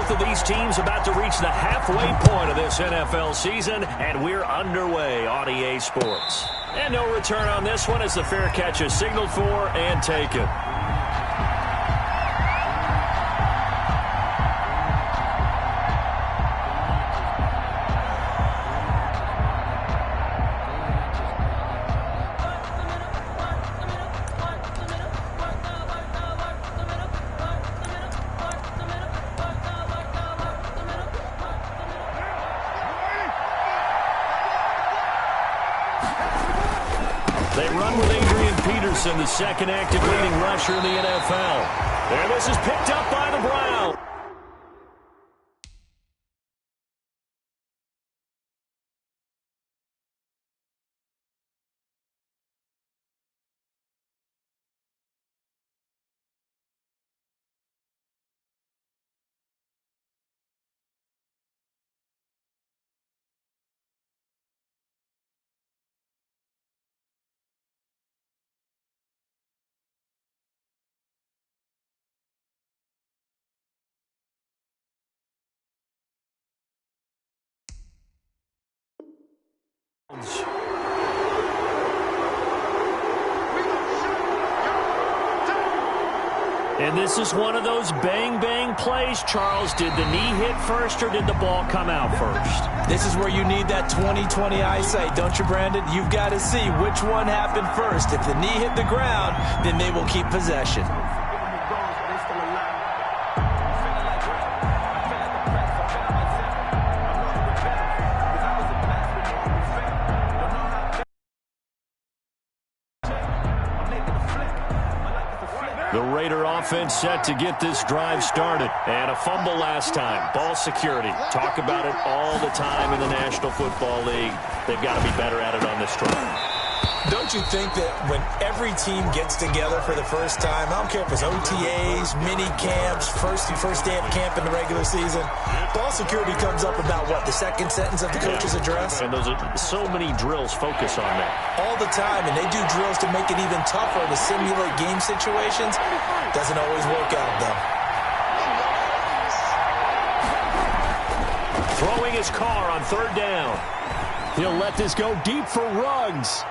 Both of these teams about to reach the halfway point of this NFL season, and we're underway on EA Sports. And no return on this one as the fair catch is signaled for and taken. They run with Adrian Peterson, the second active leading rusher in the NFL. And this is picked up by the Browns. And this is one of those bang-bang plays, Charles. Did the knee hit first or did the ball come out first? This is where you need that 20/20 eyesight, don't you, Brandon? You've got to see which one happened first. If the knee hit the ground, then they will keep possession. The Raider offense set to get this drive started. And a fumble last time. Ball security. Talk about it all the time in the National Football League. They've got to be better at it on this drive. Don't you think that when every team gets together for the first time, I don't care if it's OTAs, mini camps, first day of camp in the regular season, ball security comes up about, what, the second sentence of the coach's address? And those are so many drills focus on that. All the time, and they do drills to make it even tougher to simulate game situations. Doesn't always work out, though. Throwing his car on third down. He'll let this go deep for Ruggs.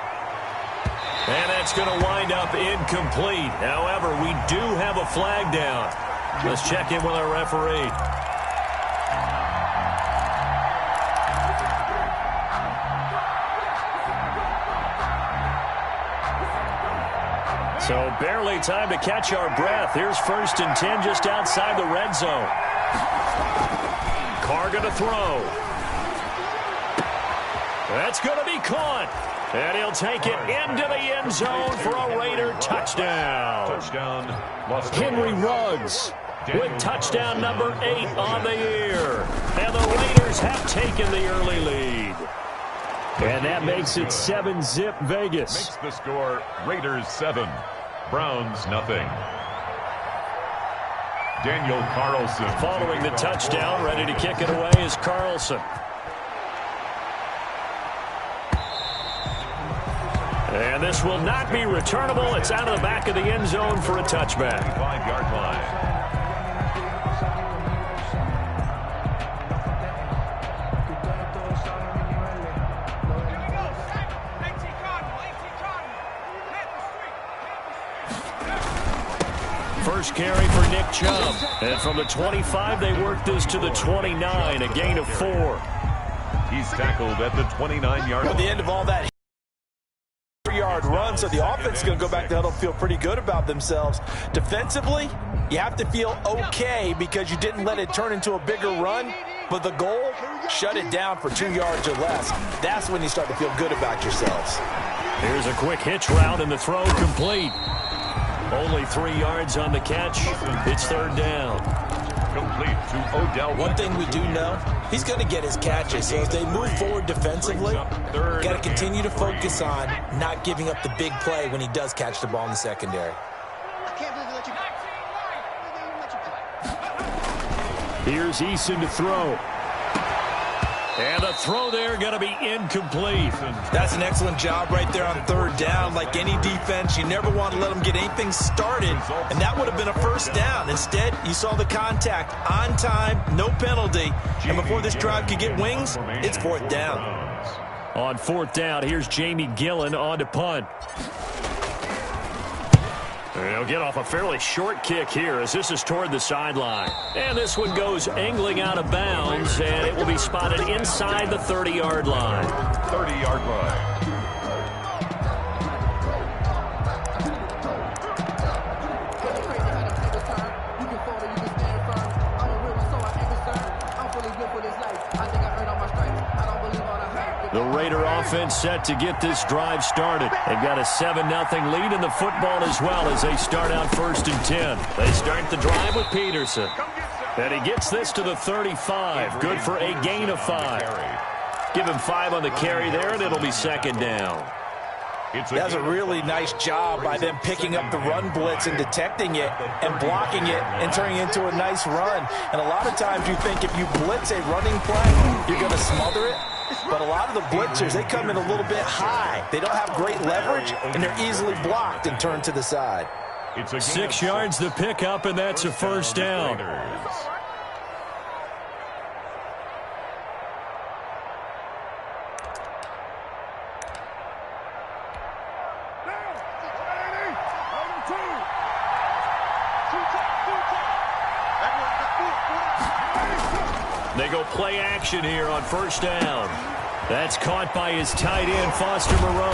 And that's going to wind up incomplete. However, we do have a flag down. Let's check in with our referee. So barely time to catch our breath. Here's 1st and 10 just outside the red zone. Carr going to throw. That's going to be caught. And he'll take it into the end zone for a Raider touchdown. Henry Ruggs with touchdown number 8 on the year. And the Raiders have taken the early lead. And that makes it 7-zip Vegas. Makes the score Raiders 7, Browns nothing. Daniel Carlson. Following the touchdown, ready to kick it away is Carlson. And this will not be returnable. It's out of the back of the end zone for a touchback. 5-yard line. First carry for Nick Chubb. And from the 25, they work this to the 29, a gain of 4. He's tackled at the 29-yard line. At the end of all that yard run, so the offense is going to go back to huddle, feel pretty good about themselves. Defensively, you have to feel okay because you didn't let it turn into a bigger run, but the goal, shut it down for 2 yards or less. That's when you start to feel good about yourselves. Here's a quick hitch route and the throw complete. Only 3 yards on the catch. It's third down. Complete to Odell. One thing we do know, he's going to get his catches. So as they move forward defensively, got to continue to focus on not giving up the big play when he does catch the ball in the secondary. Here's Eason to throw. And the throw there going to be incomplete. That's an excellent job right there on third down. Like any defense, you never want to let them get anything started, and that would have been a first down. Instead, you saw the contact on time, no penalty, and before this drive could get wings, it's fourth down. On fourth down, here's Jamie Gillen on to punt. He'll get off a fairly short kick here as this is toward the sideline. And this one goes angling out of bounds, and it will be spotted inside the 30-yard line. 30-yard line. The Raider offense set to get this drive started. They've got a 7-0 lead in the football as well as they start out 1st and 10. They start the drive with Peterson. And he gets this to the 35. Good for a gain of 5. Give him 5 on the carry there, and it'll be 2nd down. That's a really nice job by them picking up the run blitz and detecting it and blocking it and turning it into a nice run. And a lot of times you think if you blitz a running play, you're going to smother it. But a lot of the blitzers, they come in a little bit high. They don't have great leverage, and they're easily blocked and turned to the side. 6 yards the pickup, and that's a 1st down. They go play action here on 1st down. That's caught by his tight end, Foster Moreau.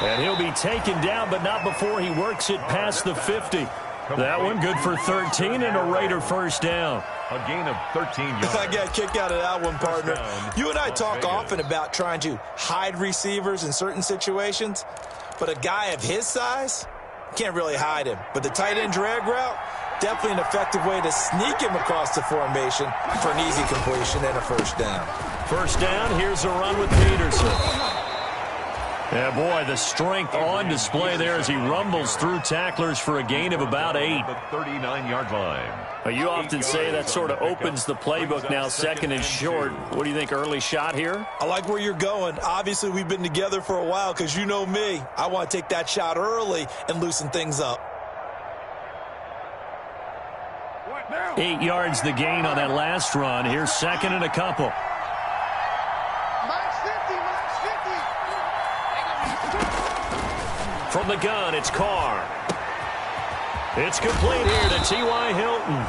And he'll be taken down, but not before he works it past the 50. That one good for 13 and a Raider 1st down. A gain of 13 yards. I got a kick out of that one, partner. You and I talk often about trying to hide receivers in certain situations, but a guy of his size can't really hide him. But the tight end drag route, definitely an effective way to sneak him across the formation for an easy completion and a 1st down. 1st down, here's a run with Peterson. Yeah, boy, the strength on display there as he rumbles through tacklers for a gain of about 8. The 39-yard line. You often say that sort of opens the playbook now, 2nd and short. What do you think, early shot here? I like where you're going. Obviously, we've been together for a while because you know me. I want to take that shot early and loosen things up. 8 yards the gain on that last run. Here's 2nd and a couple. From the gun, it's Carr. It's complete here to T.Y. Hilton.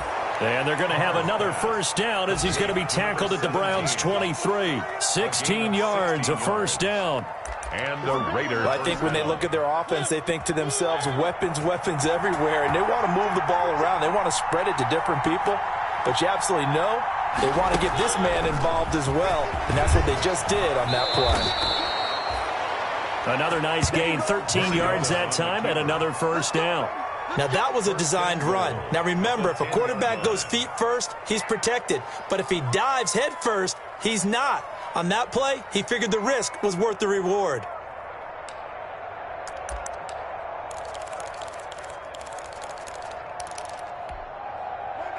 And they're going to have another 1st down as he's going to be tackled at the Browns' 23. 16 yards, a 1st down. And the Raiders. I think when they look at their offense, they think to themselves, weapons, weapons everywhere, and they want to move the ball around. They want to spread it to different people, but you absolutely know they want to get this man involved as well, and that's what they just did on that play. Another nice gain, 13 yards that time, and another 1st down. Now, that was a designed run. Now, remember, if a quarterback goes feet first, he's protected. But if he dives head first, he's not. On that play, he figured the risk was worth the reward.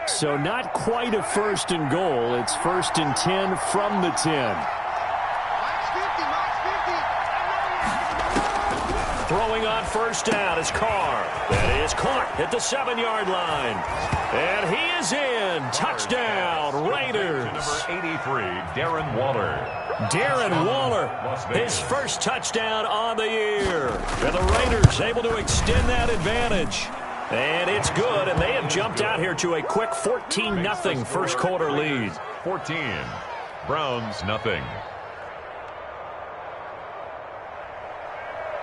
So not quite a 1st and goal. It's 1st and 10 from the 10. Throwing on 1st down is Carr. That is caught at the 7-yard line. And he is in. Touchdown, Raiders. Number 83, Darren Waller. Darren Waller, his 1st touchdown on the year. And the Raiders able to extend that advantage. And it's good, and they have jumped out here to a quick 14-0 1st quarter lead. 14, Browns nothing.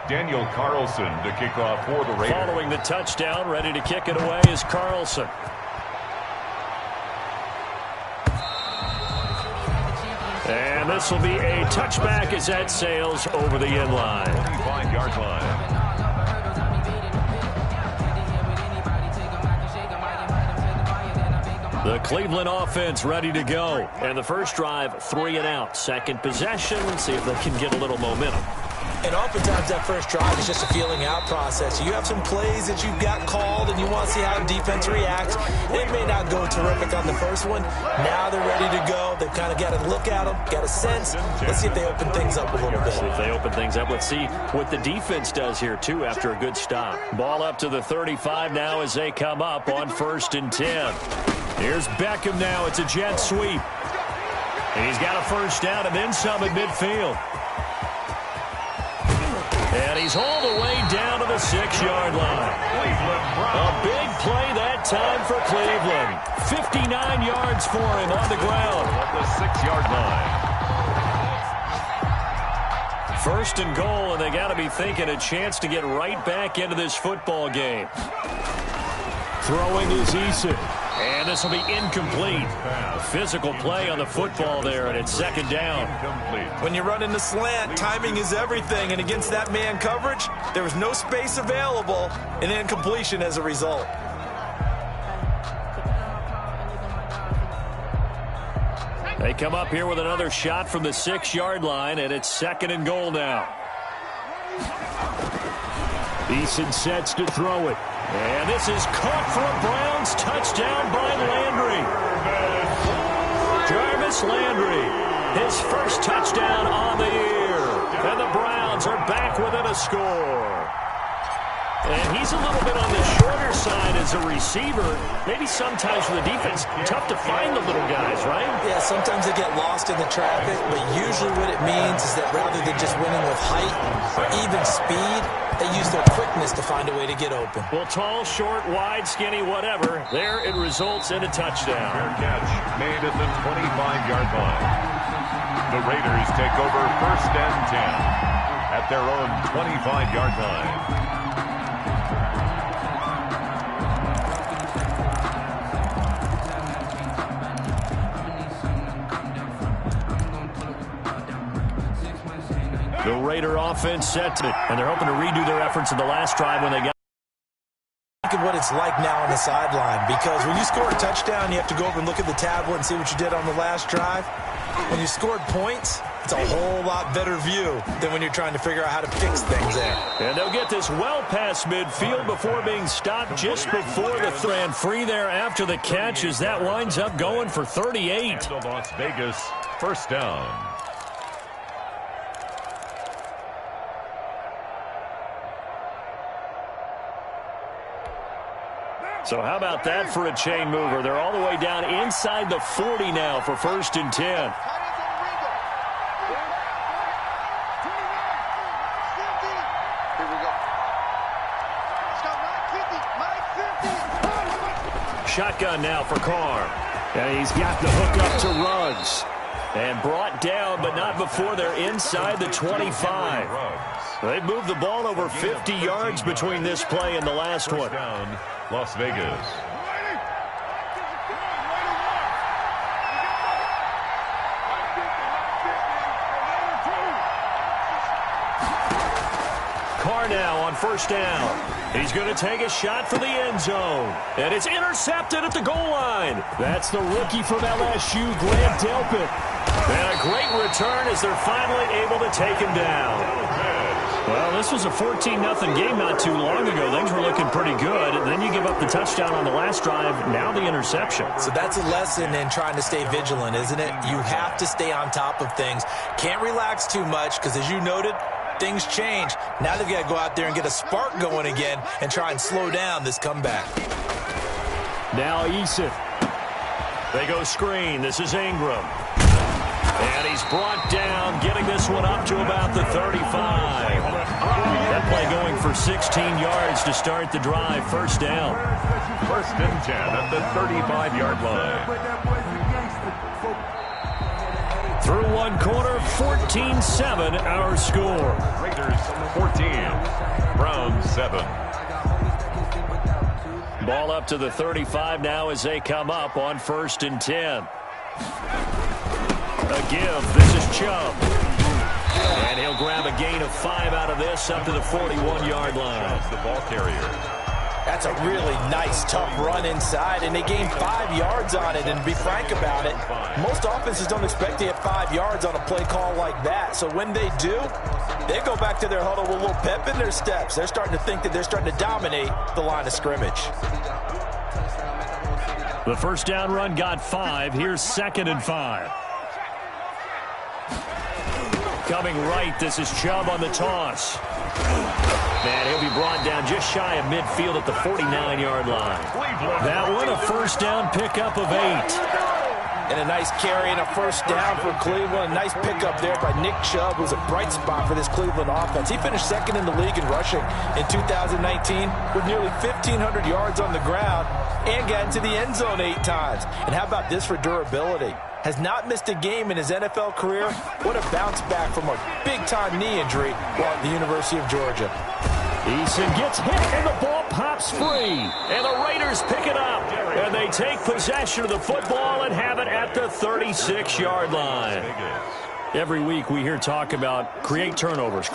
Daniel Carlson to kick off for the Raiders. Following the touchdown, ready to kick it away is Carlson. And this will be a touchback as that sails over the end line. 25-yard line. The Cleveland offense ready to go. And the first drive, 3 and out. Second possession, see if they can get a little momentum. And oftentimes that first drive is just a feeling out process. You have some plays that you've got called and you want to see how defense reacts. It may not go terrific on the first one. Now they're ready to go. They've kind of got to look at them, got a sense. Let's see if they open things up a little bit. See if they open things up. Let's see what the defense does here, too, after a good stop. Ball up to the 35 now as they come up on 1st and 10. Here's Beckham now. It's a jet sweep. And he's got a first down and then some at midfield. And he's all the way down to the 6-yard line. A big play that time for Cleveland. 59 yards for him on the ground. At the 6-yard line. 1st and goal, and they got to be thinking a chance to get right back into this football game. Throwing is Eason. And this will be incomplete. A physical play on the football there, and it's 2nd down. When you run in the slant, timing is everything. And against that man coverage, there was no space available, and incompletion as a result. They come up here with another shot from the 6-yard line, and it's 2nd and goal now. Eason sets to throw it. And this is caught for a Browns touchdown by Landry. Jarvis Landry, his first touchdown on the year. And the Browns are back within a score. And he's a little bit on the shorter side as a receiver. Maybe sometimes for the defense, tough to find the little guys, right? Yeah, sometimes they get lost in the traffic, but usually what it means is that rather than just winning with height or even speed, they use their quickness to find a way to get open. Well, tall, short, wide, skinny, whatever, there it results in a touchdown. Fair catch made at the 25-yard line. The Raiders take over 1st and 10 at their own 25-yard line. The Raider offense set, and they're hoping to redo their efforts in the last drive when they got. Think of what it's like now on the sideline, because when you score a touchdown, you have to go over and look at the tablet and see what you did on the last drive. When you scored points, it's a whole lot better view than when you're trying to figure out how to fix things there. And they'll get this well past midfield before being stopped just before the ran free there after the catch as that winds up going for 38. And the Las Vegas 1st down. So how about that for a chain mover? They're all the way down inside the 40 now for 1st and 10. Shotgun now for Carr. And he's got the hook up to Ruggs. And brought down, but not before they're inside the 25. They've moved the ball over 50 yards between this play and the last one. Down, Las Vegas. Carr now on 1st down. He's going to take a shot for the end zone. And it's intercepted at the goal line. That's the rookie from LSU, Grant Delpit. And a great return as they're finally able to take him down. Well, this was a 14-0 game not too long ago. Things were looking pretty good. And then you give up the touchdown on the last drive. Now the interception. So that's a lesson in trying to stay vigilant, isn't it? You have to stay on top of things. Can't relax too much because, as you noted, things change. Now they've got to go out there and get a spark going again and try and slow down this comeback. Now Eason. They go screen. This is Ingram. And he's brought down, getting this one up to about the 35. That play going for 16 yards to start the drive. 1st down. 1st and 10 at the 35-yard line. Through one quarter, 14-7 our score. Raiders 14, Browns 7. Ball up to the 35 now as they come up on 1st and 10. A give. This is Chubb. And he'll grab a gain of 5 out of this up to the 41-yard line. The ball carrier. That's a really nice, tough run inside, and they gained 5 yards on it. And to be frank about it, most offenses don't expect to get 5 yards on a play call like that. So when they do, they go back to their huddle with a little pep in their steps. They're starting to think that they're starting to dominate the line of scrimmage. The first down run got 5. Here's 2nd and 5. Coming right, this is Chubb on the toss. And he'll be brought down just shy of midfield at the 49-yard line. That one, a first down pickup of 8. And a nice carry and a first down for Cleveland. A nice pickup there by Nick Chubb, who's a bright spot for this Cleveland offense. He finished 2nd in the league in rushing in 2019 with nearly 1,500 yards on the ground and got into the end zone 8 times. And how about this for durability? Has not missed a game in his NFL career. What a bounce back from a big-time knee injury while at the University of Georgia. Eason gets hit, and the ball pops free. And the Raiders pick it up. And they take possession of the football and have it at the 36-yard line. Every week we hear talk about create turnovers.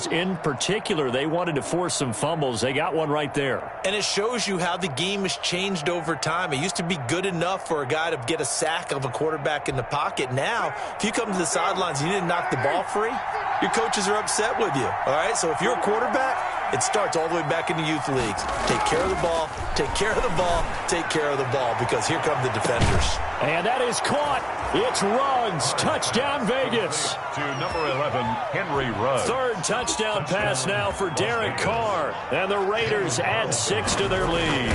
In particular, they wanted to force some fumbles. They got one right there. And it shows you how the game has changed over time. It used to be good enough for a guy to get a sack of a quarterback in the pocket. Now, if you come to the sidelines and you didn't knock the ball free, your coaches are upset with you. All right, so if you're a quarterback, it starts all the way back in the youth leagues. Take care of the ball, take care of the ball, take care of the ball, because here come the defenders. And that is caught. It's Ruggs. Touchdown, Vegas. To number 11, Henry Ruggs. 3rd touchdown pass now for Derek Carr. And the Raiders add 6 to their lead.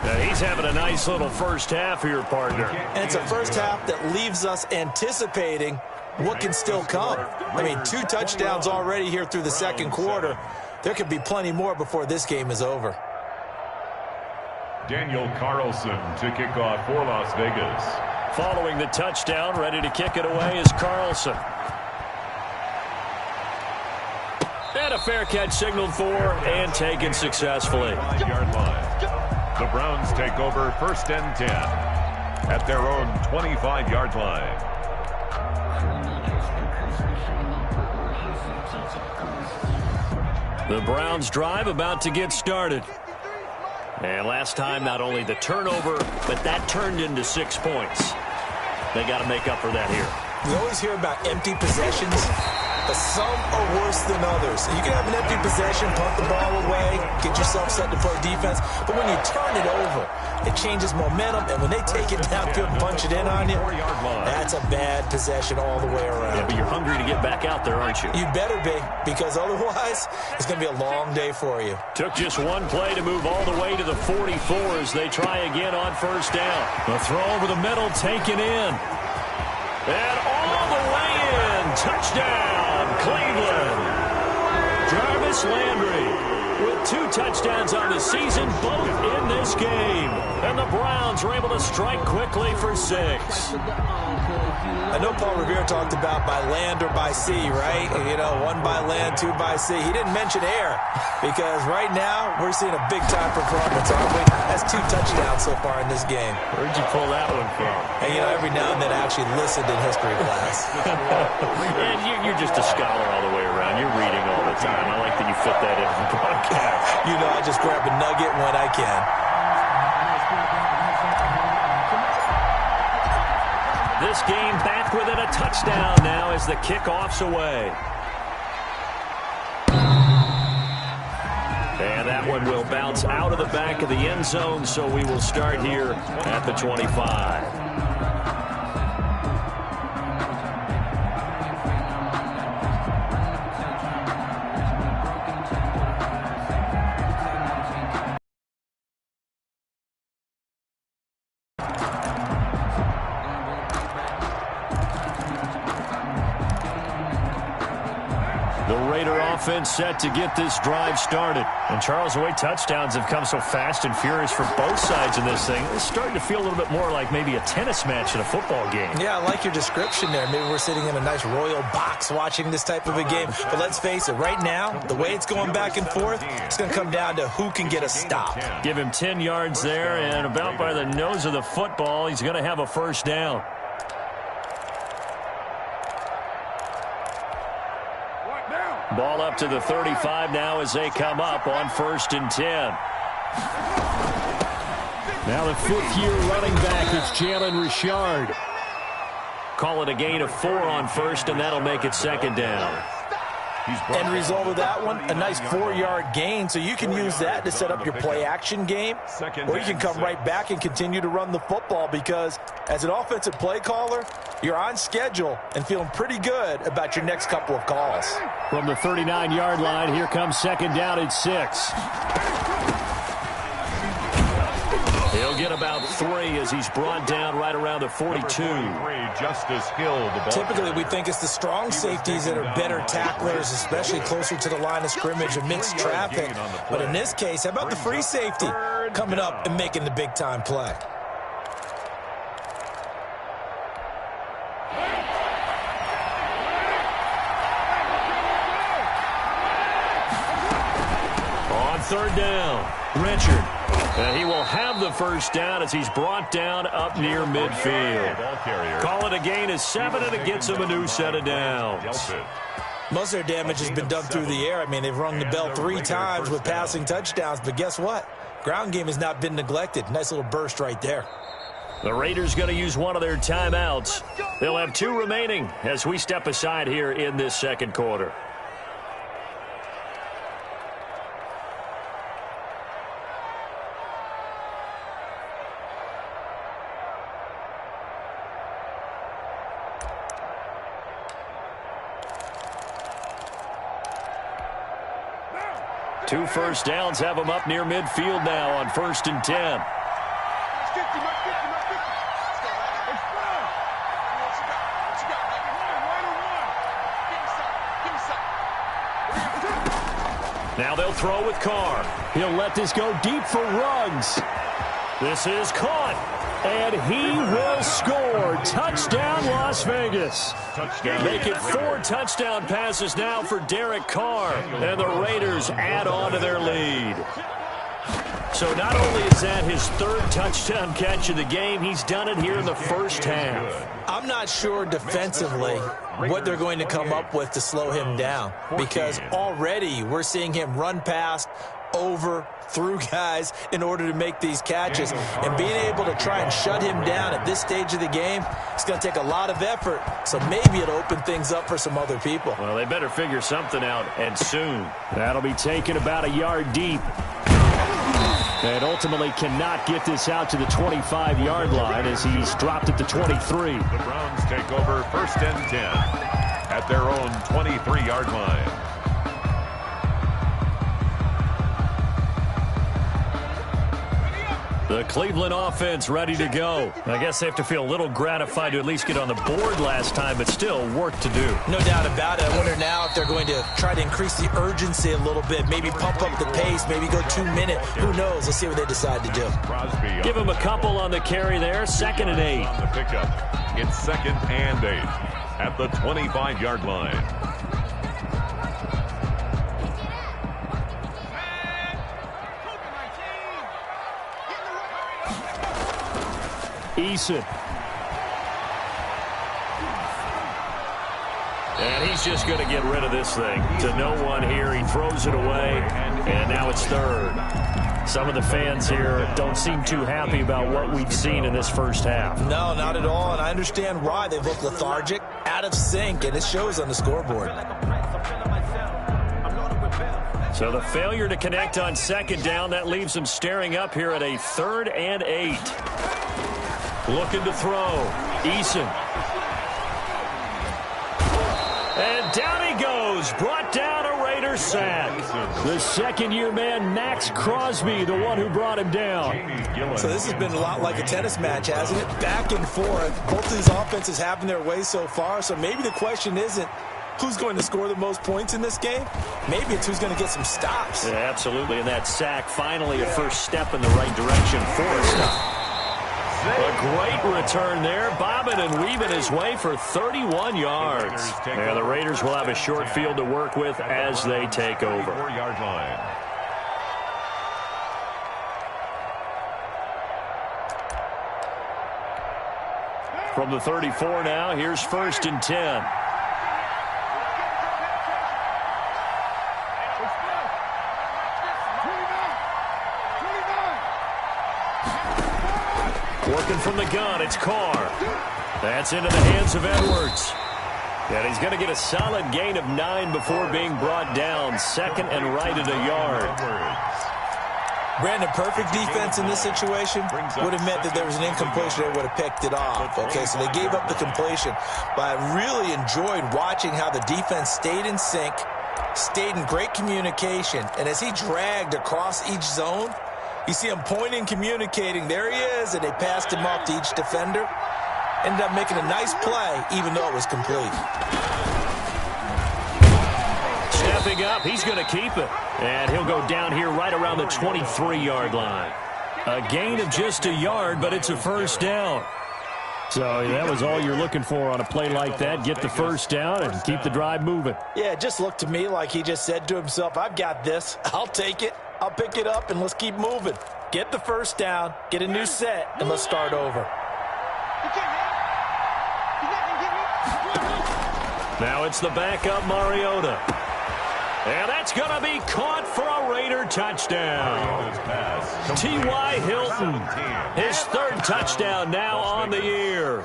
Now he's having a nice little first half here, partner. And it's a first half that leaves us anticipating what can still come. I mean, 2 touchdowns already here through the second quarter. There could be plenty more before this game is over. Daniel Carlson to kick off for Las Vegas. Following the touchdown, ready to kick it away is Carlson. And a fair catch signaled for and taken successfully. 5-yard line. The Browns take over 1st and 10 at their own 25-yard line. The Browns drive about to get started. And last time, not only the turnover, but that turned into 6 points. They got to make up for that here. We always hear about empty possessions, but some are worse than others. You can have an empty possession, punt the ball away, get yourself set to play defense, but when you turn it over, it changes momentum, and when they take it downfield and punch it in on you, that's a bad possession all the way around. Yeah, but you're hungry to get back out there, aren't you? You better be, because otherwise, it's going to be a long day for you. Took just one play to move all the way to the 44 as they try again on first down. The throw over the middle taken in. And all the way in. Touchdown, Cleveland. Jarvis Landry with 2 touchdowns on the season, both in this game. And the Browns were able to strike quickly for 6. I know Paul Revere talked about by land or by sea, right? You know, 1 by land, 2 by sea. He didn't mention air because right now we're seeing a big-time performance, aren't we? That's 2 touchdowns so far in this game. Where'd you pull that one from? And, you know, every now and then I actually listened in history class. And you're just a scholar all the way around. You're reading all the time. I like that you fit that in the broadcast. You know, I just grab a nugget when I can. This game back within a touchdown now as the kickoff's away. And that one will bounce out of the back of the end zone, so we will start here at the 25. Offense set to get this drive started. And Charles, the way touchdowns have come so fast and furious for both sides in this thing, it's starting to feel a little bit more like maybe a tennis match in a football game. Yeah, I like your description there. Maybe we're sitting in a nice royal box watching this type of a game. But let's face it, right now, the way it's going back and forth, it's going to come down to who can get a stop. Give him 10 yards there, and about by the nose of the football, he's going to have a first down. Down. Ball up to the 35 now as they come up on 1st and 10. Now the fifth-year running back is Jalen Richard. Call it a gain of 4 on 1st, and that'll make it 2nd down. End result of that one, a nice 4-yard gain, so you can use that to set up your play-action game, or you can come right back and continue to run the football because as an offensive play caller, you're on schedule and feeling pretty good about your next couple of calls. From the 39-yard line, here comes 2nd down and 6. He'll get about 3 as he's brought down right around the 42. Justice Hill, the ball. Typically, we think it's the strong safeties that are better tacklers, especially closer to the line of scrimmage amidst traffic. But in this case, how about the free safety coming up and making the big-time play? On 3rd down, Richard. And he will have the 1st down as he's brought down up near midfield. Call it a gain of 7, and it gets him a new set of downs. Most of their damage has been done through the air. I mean, they've rung the bell 3 times with passing touchdowns, but guess what? Ground game has not been neglected. Nice little burst right there. The Raiders going to use one of their timeouts. They'll have 2 remaining as we step aside here in this 2nd quarter. Two 1st downs have them up near midfield now on 1st and 10. Now they'll throw with Carr. He'll let this go deep for Ruggs. This is caught. And he will score. Touchdown, Las Vegas. Make it 4 touchdown passes now for Derek Carr. And the Raiders add on to their lead. So not only is that his 3rd touchdown catch of the game, he's done it here in the 1st half. I'm not sure defensively what they're going to come up with to slow him down because already we're seeing him run past, over, through guys in order to make these catches. And being able to try and shut him down at this stage of the game, it's going to take a lot of effort. So maybe it'll open things up for some other people. Well, they better figure something out, and soon. That'll be taken about a yard deep. And ultimately cannot get this out to the 25-yard line as he's dropped at the 23. The Browns take over 1st and 10 at their own 23-yard line. The Cleveland offense ready to go. I guess they have to feel a little gratified to at least get on the board last time, but still work to do. No doubt about it. I wonder now if they're going to try to increase the urgency a little bit, maybe pump up the pace, maybe go 2-minute. Who knows? Let's see what they decide to do. Give him a couple on the carry there. 2nd and 8. On the pickup, it's 2nd and 8 at the 25-yard line. Eason. And he's just going to get rid of this thing to no one here. He throws it away, and now it's 3rd. Some of the fans here don't seem too happy about what we've seen in this 1st half. No, not at all, and I understand why. They look lethargic, out of sync, and it shows on the scoreboard. So the failure to connect on 2nd down, that leaves them staring up here at a 3rd and 8. Looking to throw. Eason. And down he goes. Brought down a Raider sack. The 2nd-year man, Max Crosby, the one who brought him down. So this has been a lot like a tennis match, hasn't it? Back and forth. Both of these offenses having their way so far. So maybe the question isn't who's going to score the most points in this game. Maybe it's who's going to get some stops. Yeah, absolutely. And that sack, finally a first step in the right direction for a stop. A great return there, bobbing and weaving his way for 31 yards. And the Raiders will have a short field to work with as they take over. 4-yard line. From the 34 now, here's 1st and 10. Working from the gun, it's Carr. That's into the hands of Edwards. And he's going to get a solid gain of 9 before being brought down. Second and right at a yard. Brandon, perfect defense in this situation would have meant that there was an incompletion. They would have picked it off. Okay, so they gave up the completion. But I really enjoyed watching how the defense stayed in sync, stayed in great communication. And as he dragged across each zone, you see him pointing, communicating. There he is, and they passed him off to each defender. Ended up making a nice play, even though it was complete. Stepping up, he's going to keep it. And he'll go down here right around the 23-yard line. A gain of just a yard, but it's a first down. So that was all you're looking for on a play like that. Get the first down and keep the drive moving. Yeah, it just looked to me like he just said to himself, I've got this. I'll take it. I'll pick it up, and let's keep moving. Get the first down, get a new set, and let's start over. Now it's the backup Mariota. And that's going to be caught for a Raider touchdown. T.Y. Hilton, his third touchdown now on the year.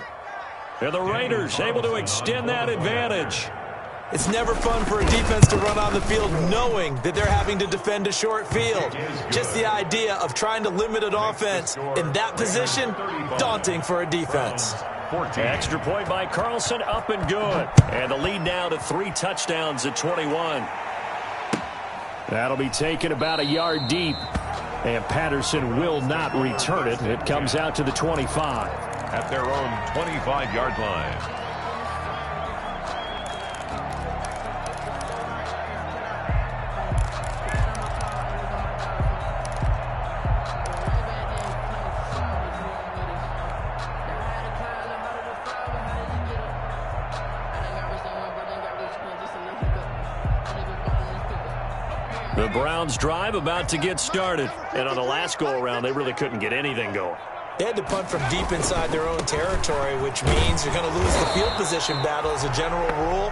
And the Raiders able to extend that advantage. It's never fun for a defense to run on the field knowing that they're having to defend a short field. Just the idea of trying to limit an offense in that position, daunting for a defense. Extra point by Carlson, up and good. And the lead now to 3 touchdowns at 21. That'll be taken about a yard deep. And Patterson will not return it. It comes out to the 25. At their own 25-yard line. The Browns drive about to get started. And on the last go-around, they really couldn't get anything going. They had to punt from deep inside their own territory, which means you're going to lose the field position battle as a general rule.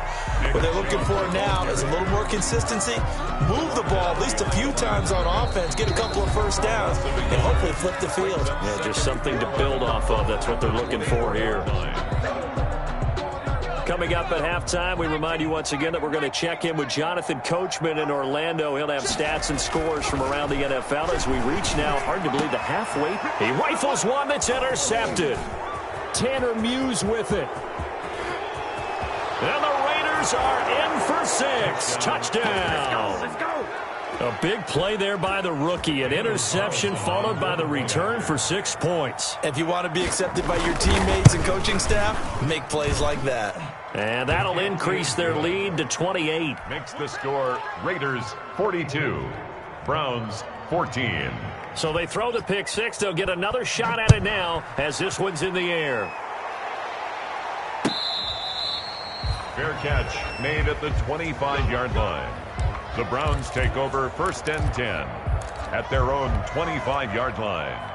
What they're looking for now is a little more consistency, move the ball at least a few times on offense, get a couple of first downs, and hopefully flip the field. Yeah, just something to build off of. That's what they're looking for here. Coming up at halftime, we remind you once again that we're going to check in with Jonathan Coachman in Orlando. He'll have stats and scores from around the NFL as we reach now, hard to believe, the halfway. He rifles one that's intercepted. Tanner Muse with it. And the Raiders are in for 6. Touchdown. Let's go. A big play there by the rookie. An interception followed by the return for 6 points. If you want to be accepted by your teammates and coaching staff, make plays like that. And that'll increase their lead to 28. Makes the score Raiders 42, Browns 14. So they throw the pick 6. They'll get another shot at it now as this one's in the air. Fair catch made at the 25-yard line. The Browns take over 1st and 10 at their own 25-yard line.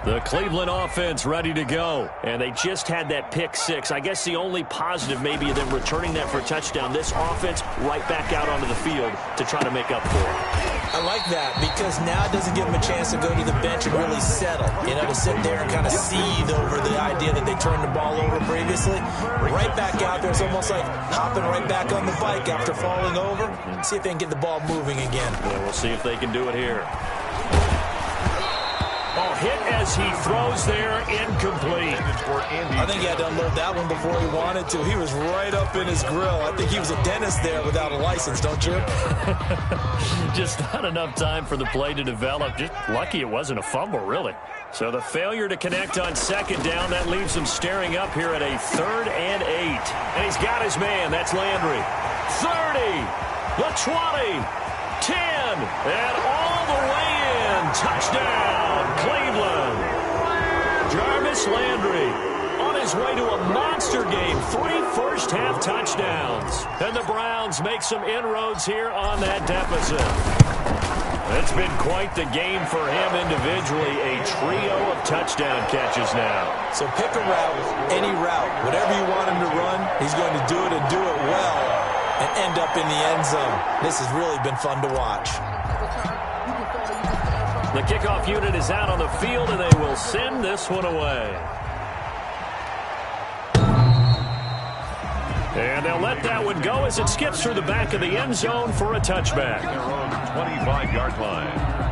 The Cleveland offense ready to go. And they just had that pick 6. I guess the only positive maybe of them returning that for a touchdown. This offense right back out onto the field to try to make up for it. I like that because now it doesn't give them a chance to go to the bench and really settle. You know, to sit there and kind of seethe over the idea that they turned the ball over previously. Right back out there. It's almost like hopping right back on the bike after falling over. See if they can get the ball moving again. Yeah, we'll see if they can do it here. Oh, hit as he throws there, incomplete. I think he had to unload that one before he wanted to. He was right up in his grill. I think he was a dentist there without a license, don't you? Just not enough time for the play to develop. Just lucky it wasn't a fumble, really. So the failure to connect on 2nd down, that leaves him staring up here at a 3rd and 8. And he's got his man. That's Landry. 30, the 20, 10, and all the way in. Touchdown, Cleveland. Jarvis Landry on his way to a monster game. 3 first-half touchdowns. And the Browns make some inroads here on that deficit. It's been quite the game for him individually. A trio of touchdown catches now. So pick a route, any route. Whatever you want him to run, he's going to do it and do it well and end up in the end zone. This has really been fun to watch. The kickoff unit is out on the field, and they will send this one away. And they'll let that one go as it skips through the back of the end zone for a touchback. Their own 25-yard line.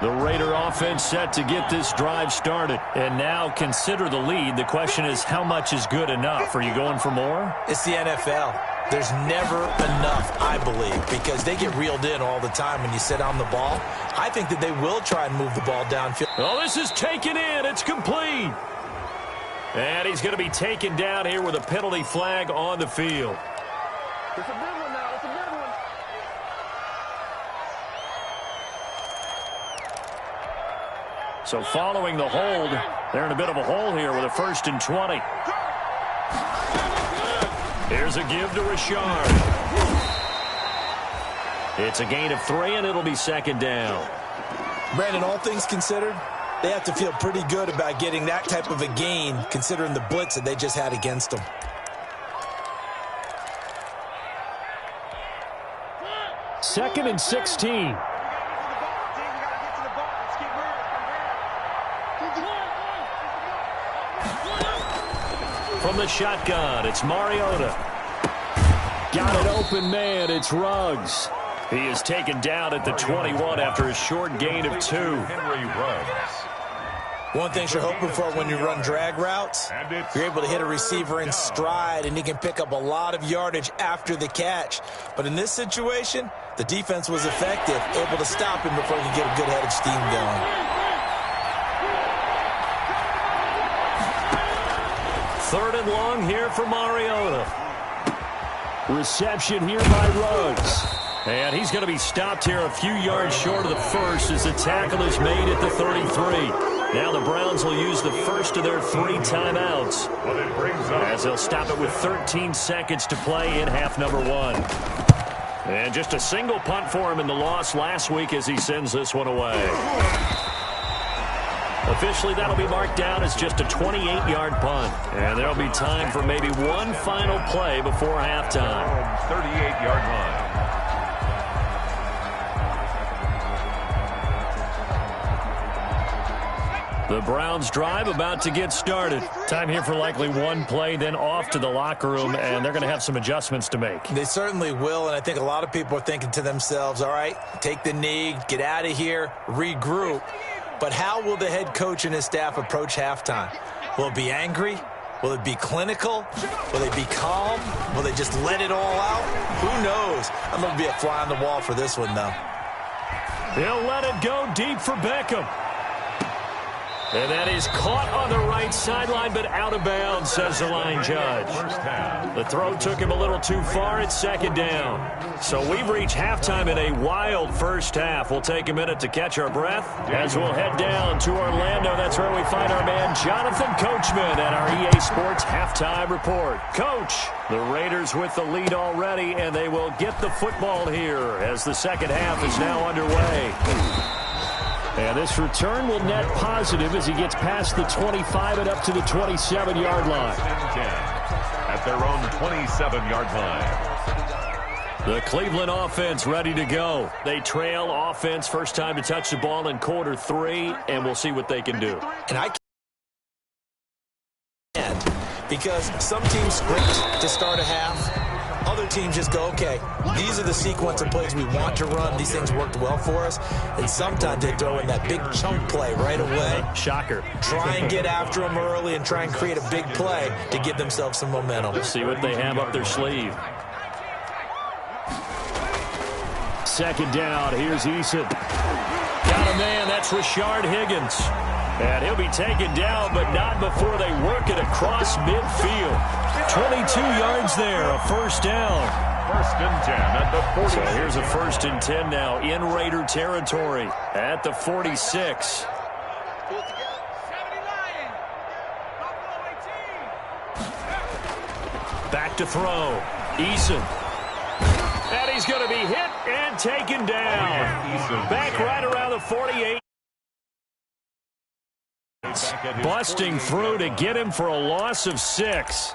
The Raider offense set to get this drive started. And now consider the lead. The question is, how much is good enough? Are you going for more? It's the NFL. There's never enough, I believe, because they get reeled in all the time when you sit on the ball. I think that they will try and move the ball downfield. Oh, this is taken in. It's complete. And he's going to be taken down here with a penalty flag on the field. It's a big one now. It's a big one. So following the hold, they're in a bit of a hole here with a 1st and 20. Here's a give to Richard. It's a gain of 3, and it'll be 2nd down. Brandon, all things considered, they have to feel pretty good about getting that type of a gain, considering the blitz that they just had against them. Second and 16. From the shotgun, it's Mariota. Got an open man, it's Ruggs. He is taken down at the 21 after a short gain of 2. Henry Ruggs. One thing you're hoping for when you run drag routes, you're able to hit a receiver in stride, and he can pick up a lot of yardage after the catch. But in this situation, the defense was effective, able to stop him before he could get a good head of steam going. 3rd and long here for Mariota. Reception here by Ruggs. And he's going to be stopped here a few yards short of the first as the tackle is made at the 33. Now the Browns will use the first of their 3 timeouts, as they'll stop it with 13 seconds to play in half number 1. And just a single punt for him in the loss last week as he sends this one away. Officially, that'll be marked down as just a 28-yard punt. And there'll be time for maybe one final play before halftime. 38-yard line. The Browns drive about to get started. Time here for likely one play, then off to the locker room, and they're going to have some adjustments to make. They certainly will, and I think a lot of people are thinking to themselves, all right, take the knee, get out of here, regroup. But how will the head coach and his staff approach halftime? Will it be angry? Will it be clinical? Will they be calm? Will they just let it all out? Who knows? I'm going to be a fly on the wall for this one, though. He'll let it go deep for Beckham. And that is caught on the right sideline, but out of bounds, says the line judge. The throw took him a little too far. It's 2nd down. So we've reached halftime in a wild first half. We'll take a minute to catch our breath as we'll head down to Orlando. That's where we find our man Jonathan Coachman at our EA Sports Halftime Report. Coach, the Raiders with the lead already, and they will get the football here as the second half is now underway. And this return will net positive as he gets past the 25 and up to the 27-yard line. At their own 27-yard line. The Cleveland offense ready to go. They trail offense, first time to touch the ball in quarter 3, and we'll see what they can do. And I can't, because some teams sprint to start a half. Other teams just go, okay, these are the sequence of plays we want to run. These things worked well for us. And sometimes they throw in that big chunk play right away. Shocker. Try and get after them early and try and create a big play to give themselves some momentum. Let's see what they have up their sleeve. 2nd down. Here's Eason. Got a man. That's Rashard Higgins. And he'll be taken down, but not before they work it across midfield. 22 yards there, a 1st down. 1st and 10 at the 40. So here's a 1st and 10 now in Raider territory at the 46. Back to throw. Eason. And he's going to be hit and taken down. Back right around the 48. Busting through to get him for a loss of 6.